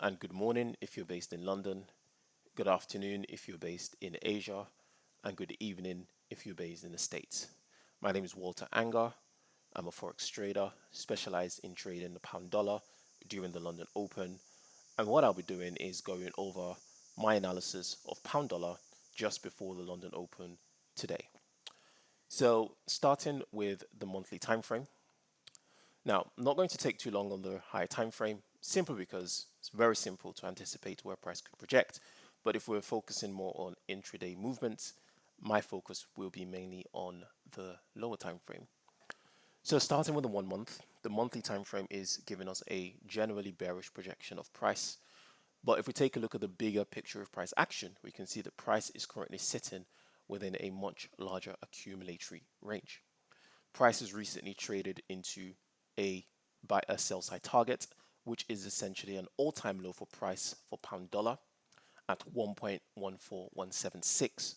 and good morning if you're based in London, good afternoon if you're based in Asia, and good evening if you're based in the States. My name is Walter Anger. I'm a forex trader specialized in trading the pound dollar during the London Open. And what I'll be doing is going over my analysis of pound dollar just before the London Open today. So, starting with the monthly time frame. Now, I'm not going to take too long on the higher time frame, simply because it's very simple to anticipate where price could project. But if we're focusing more on intraday movements, my focus will be mainly on the lower time frame. So starting with the 1 month, the monthly time frame is giving us a generally bearish projection of price. But if we take a look at the bigger picture of price action, we can see that price is currently sitting within a much larger accumulatory range. Price has recently traded into a sell side target, which is essentially an all-time low for price for pound dollar at 1.14176.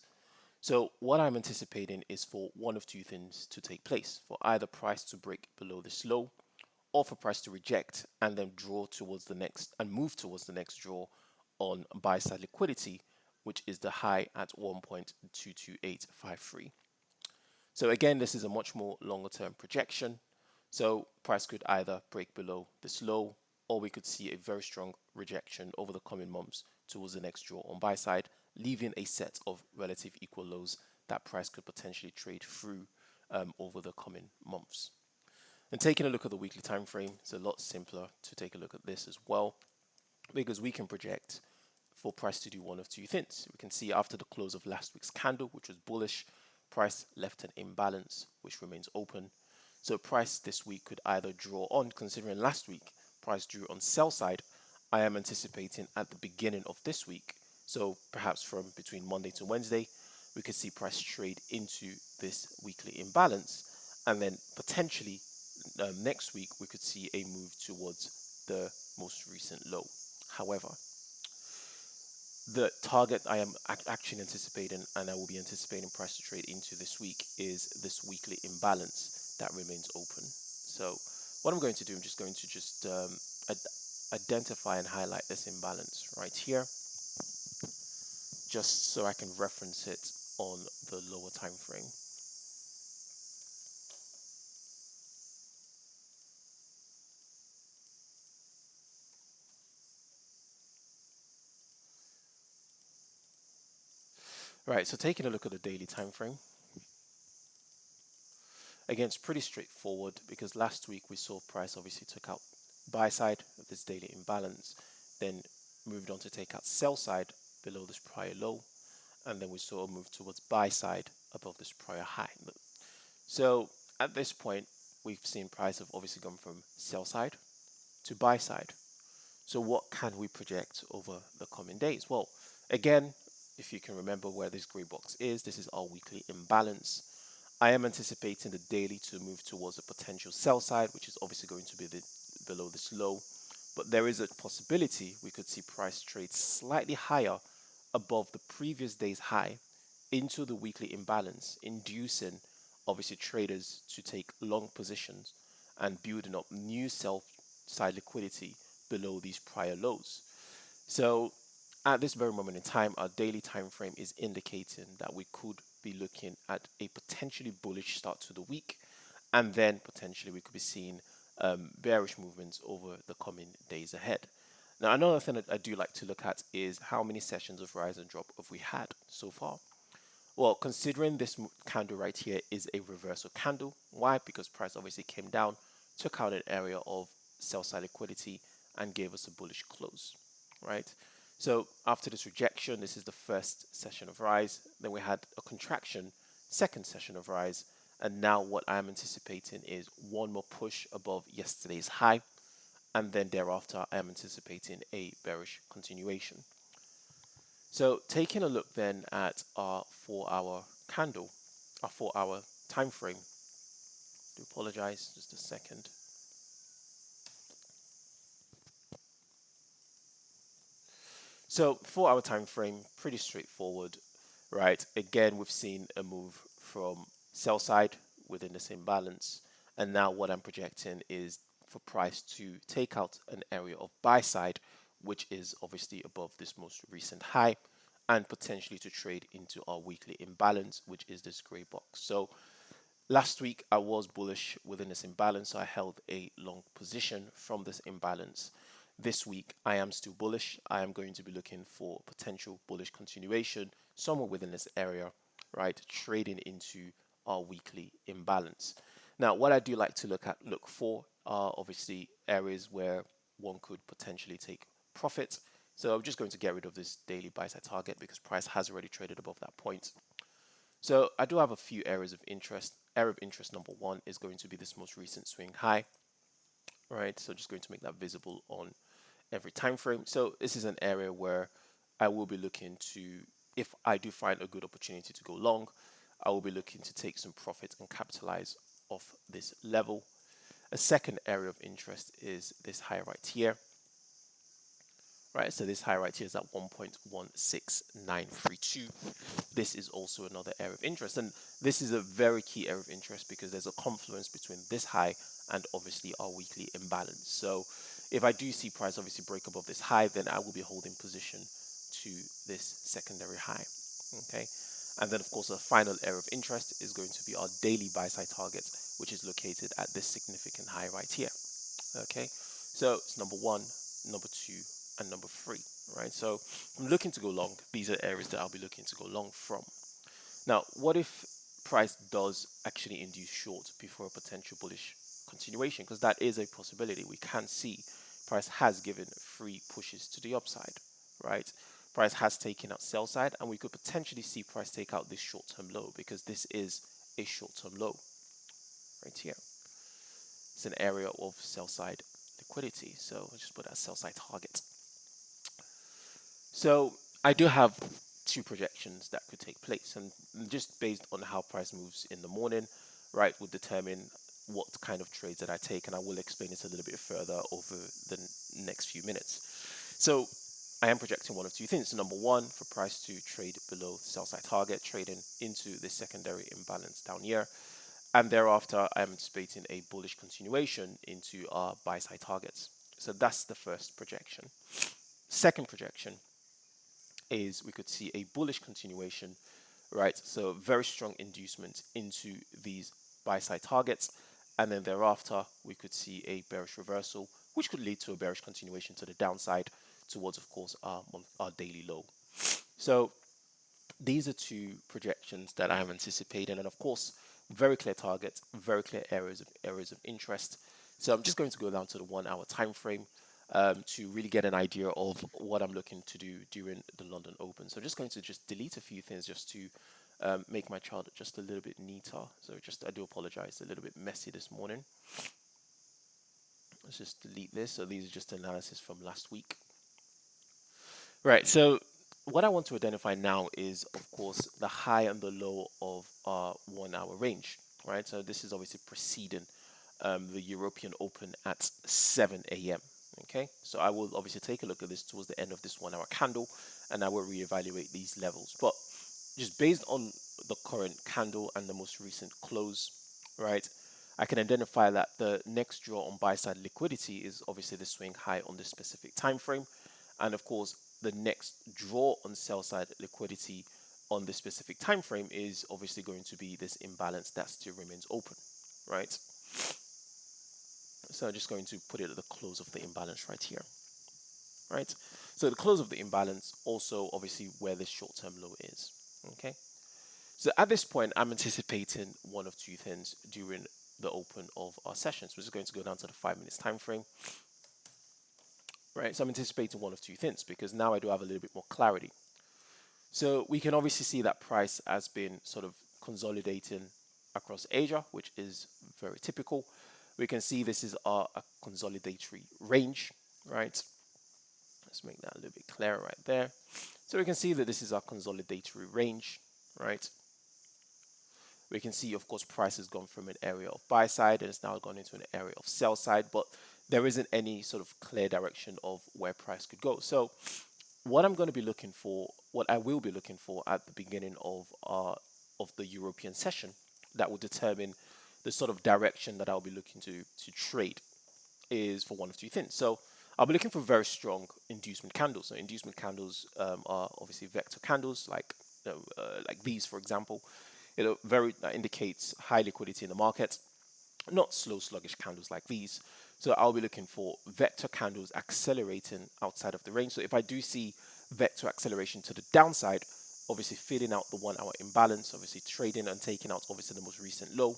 So what I'm anticipating is for one of two things to take place: for either price to break below this low, or for price to reject and then draw towards the next and move towards the next draw on buy side liquidity, which is the high at 1.22853. So again, this is a much more longer term projection. So price could either break below this low, or we could see a very strong rejection over the coming months towards the next draw on buy side, leaving a set of relative equal lows that price could potentially trade through over the coming months. And taking a look at the weekly time frame, it's a lot simpler to take a look at this as well, because we can project for price to do one of two things. We can see after the close of last week's candle, which was bullish, price left an imbalance, which remains open. So price this week could either draw on, considering last week price drew on sell side. I am anticipating at the beginning of this week, so perhaps from between Monday to Wednesday, we could see price trade into this weekly imbalance, and then potentially next week we could see a move towards the most recent low. However, the target I am actually anticipating, and I will be anticipating price to trade into this week, is this weekly imbalance that remains open. So what I'm going to do, I'm just going to identify and highlight this imbalance right here, just so I can reference it on the lower time frame. Right, so taking a look at the daily time frame. Again, it's pretty straightforward because last week we saw price obviously took out buy side of this daily imbalance, then moved on to take out sell side below this prior low, and then we saw a move towards buy side above this prior high. So at this point, we've seen price have obviously gone from sell side to buy side. So what can we project over the coming days? Well, again, if you can remember where this gray box is, this is our weekly imbalance. I am anticipating the daily to move towards a potential sell side, which is obviously going to be below this low. But there is a possibility we could see price trade slightly higher above the previous day's high into the weekly imbalance, inducing obviously traders to take long positions and building up new sell side liquidity below these prior lows. So at this very moment in time, our daily time frame is indicating that we could be looking at a potentially bullish start to the week, and then potentially we could be seeing bearish movements over the coming days ahead. Now, another thing that I do like to look at is how many sessions of rise and drop have we had so far. Well, considering this candle right here is a reversal candle, why? Because price obviously came down, took out an area of sell side liquidity, and gave us a bullish close, right? So after this rejection, this is the first session of rise. Then we had a contraction, second session of rise. And now what I'm anticipating is one more push above yesterday's high. And then thereafter, I am anticipating a bearish continuation. So taking a look then at our 4-hour candle, our 4-hour time frame. I do apologize, just a second. So 4-hour time frame, pretty straightforward, right? Again, we've seen a move from sell side within the same balance, and now what I'm projecting is for price to take out an area of buy side which is obviously above this most recent high, and potentially to trade into our weekly imbalance, which is this gray box. So last week I was bullish within this imbalance, so I held a long position from this imbalance. This week I am still bullish. I am going to be looking for potential bullish continuation somewhere within this area, right? Trading into our weekly imbalance. Now, what I do like to look for are obviously areas where one could potentially take profit. So I'm just going to get rid of this daily buy side target because price has already traded above that point. So I do have a few areas of interest. Area of interest number one is going to be this most recent swing high, right? So just going to make that visible on every time frame. So this is an area where I will be looking to, if I do find a good opportunity to go long, I will be looking to take some profit and capitalize off this level. A second area of interest is this high right here. Right, so this high right here is at 1.16932. This is also another area of interest, and this is a very key area of interest because there's a confluence between this high and obviously our weekly imbalance. So if I do see price obviously break above this high, then I will be holding position to this secondary high. Okay, and then of course the final area of interest is going to be our daily buy side target, which is located at this significant high right here. Okay, so it's number one, number two, and number three, right? So I'm looking to go long. These are areas that I'll be looking to go long from. Now, what if price does actually induce short before a potential bullish continuation? Because that is a possibility. We can see price has given 3 pushes to the upside, right? Price has taken out sell side, and we could potentially see price take out this short-term low because this is a short-term low right here. It's an area of sell side liquidity. So I'll just put that sell side target. So I do have 2 projections that could take place, and just based on how price moves in the morning, right, would determine what kind of trades that I take, and I will explain this a little bit further over the next few minutes. So I am projecting one of 2 things. Number one, for price to trade below sell side target, trading into the secondary imbalance down here, and thereafter I am anticipating a bullish continuation into our buy side targets. So that's the first projection. Second projection is we could see a bullish continuation, right? So very strong inducement into these buy side targets, and then thereafter we could see a bearish reversal, which could lead to a bearish continuation to the downside towards, of course, our daily low. So these are 2 projections that I am anticipating, and of course, very clear targets, very clear areas of interest. So I'm just going to go down to the 1-hour time frame to really get an idea of what I'm looking to do during the London Open. So I'm just going to delete a few things just to make my chart just a little bit neater. So I do apologize, a little bit messy this morning. Let's just delete this. So these are just analysis from last week. Right, so what I want to identify now is, of course, the high and the low of our 1-hour range, right? So this is obviously preceding the European Open at 7 a.m. Okay, so I will obviously take a look at this towards the end of this 1-hour candle, and I will reevaluate these levels. But just based on the current candle and the most recent close, right, I can identify that the next draw on buy side liquidity is obviously the swing high on this specific time frame, and of course the next draw on sell side liquidity on this specific time frame is obviously going to be this imbalance that still remains open, right? So I'm just going to put it at the close of the imbalance right here, right? So the close of the imbalance also obviously where this short-term low is, okay? So at this point, I'm anticipating one of 2 things during the open of our sessions. We're just going to go down to the 5 minutes time frame, right? So I'm anticipating one of 2 things because now I do have a little bit more clarity. So we can obviously see that price has been sort of consolidating across Asia, which is very typical. We can see this is a consolidatory range, right? Let's make that a little bit clearer right there. So we can see that this is our consolidatory range, right? We can see, of course, price has gone from an area of buy side and it's now gone into an area of sell side, but there isn't any sort of clear direction of where price could go. So what I'm going to be looking for, what I will be looking for at the beginning of the European session that will determine the sort of direction that I'll be looking to trade is for one of 2 things. So I'll be looking for very strong inducement candles. So inducement candles are obviously vector candles, like these, for example. Very indicates high liquidity in the market, not slow, sluggish candles like these. So I'll be looking for vector candles accelerating outside of the range. So if I do see vector acceleration to the downside, obviously filling out the 1 hour imbalance, obviously trading and taking out obviously the most recent low,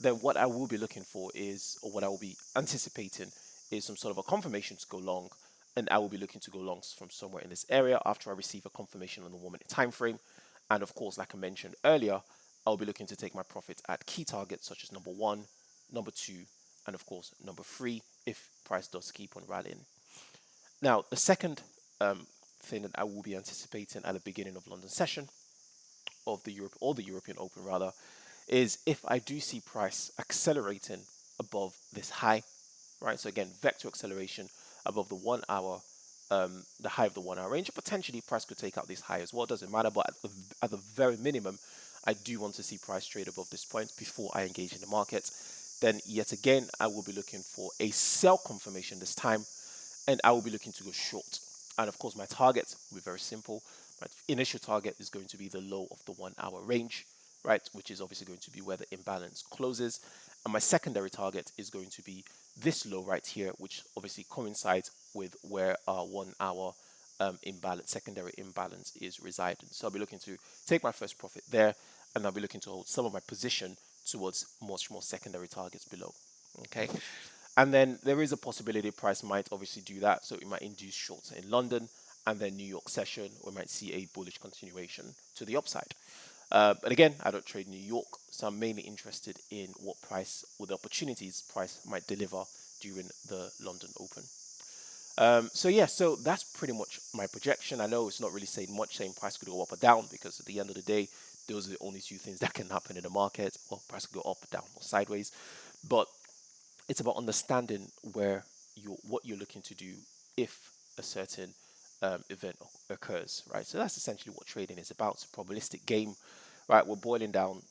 then what I will be looking for is, or what I will be anticipating is some sort of a confirmation to go long, and I will be looking to go longs from somewhere in this area after I receive a confirmation on the 1 minute time frame. And of course, like I mentioned earlier, I'll be looking to take my profit at key targets such as number 1, number 2, and of course number 3 if price does keep on rallying. Now, the second thing that I will be anticipating at the beginning of London session of the European Open rather, is if I do see price accelerating above this high, right? So again, vector acceleration above the 1 hour, the high of the 1 hour range. Potentially, price could take out this high as well. Doesn't matter, but at the very minimum, I do want to see price trade above this point before I engage in the market. Then yet again, I will be looking for a sell confirmation this time, and I will be looking to go short. And of course, my target will be very simple. My initial target is going to be the low of the 1 hour range, right? Which is obviously going to be where the imbalance closes. And my secondary target is going to be this low right here, which obviously coincides with where our 1 hour secondary imbalance is residing. So I'll be looking to take my first profit there, and I'll be looking to hold some of my position towards much more secondary targets below. Okay. And then there is a possibility price might obviously do that. So it might induce shorts in London, and then New York session, we might see a bullish continuation to the upside. But again, I don't trade New York, so I'm mainly interested in what price, or the opportunities price might deliver during the London Open. So yeah, so that's pretty much my projection. I know it's not really saying much, saying price could go up or down, because at the end of the day, those are the only two things that can happen in the market. Well, price could go up, down, or sideways. But it's about understanding what you're looking to do if a certain event occurs, right? So that's essentially what trading is about. It's a probabilistic game, right? We're boiling down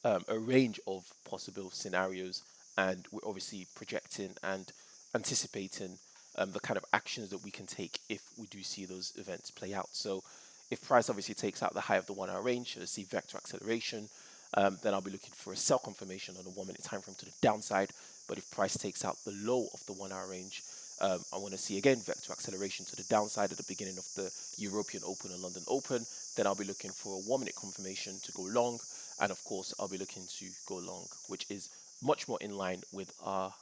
a range of possible scenarios, and we're obviously projecting and anticipating the kind of actions that we can take if we do see those events play out. So if price obviously takes out the high of the 1 hour range, so see vector acceleration, then I'll be looking for a sell confirmation on the 1 minute time frame to the downside. But if price takes out the low of the 1 hour range, I want to see again vector acceleration to the downside at the beginning of the European Open and London Open. Then I'll be looking for a 1 minute confirmation to go long, and of course I'll be looking to go long, which is much more in line with our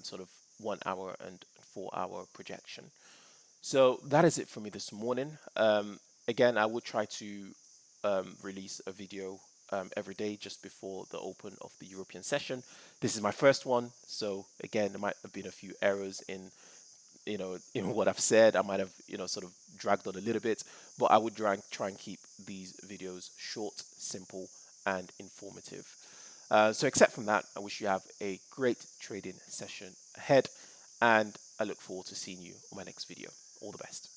sort of 1 hour and 4 hour projection. So that is it for me this morning. Again, I will try to release a video every day just before the open of the European session. This is my first one, so again, there might have been a few errors in what I've said. I might have sort of dragged on a little bit, but I would try and keep these videos short, simple, and informative. So except from that, I wish you have a great trading session ahead, and I look forward to seeing you on my next video. All the best.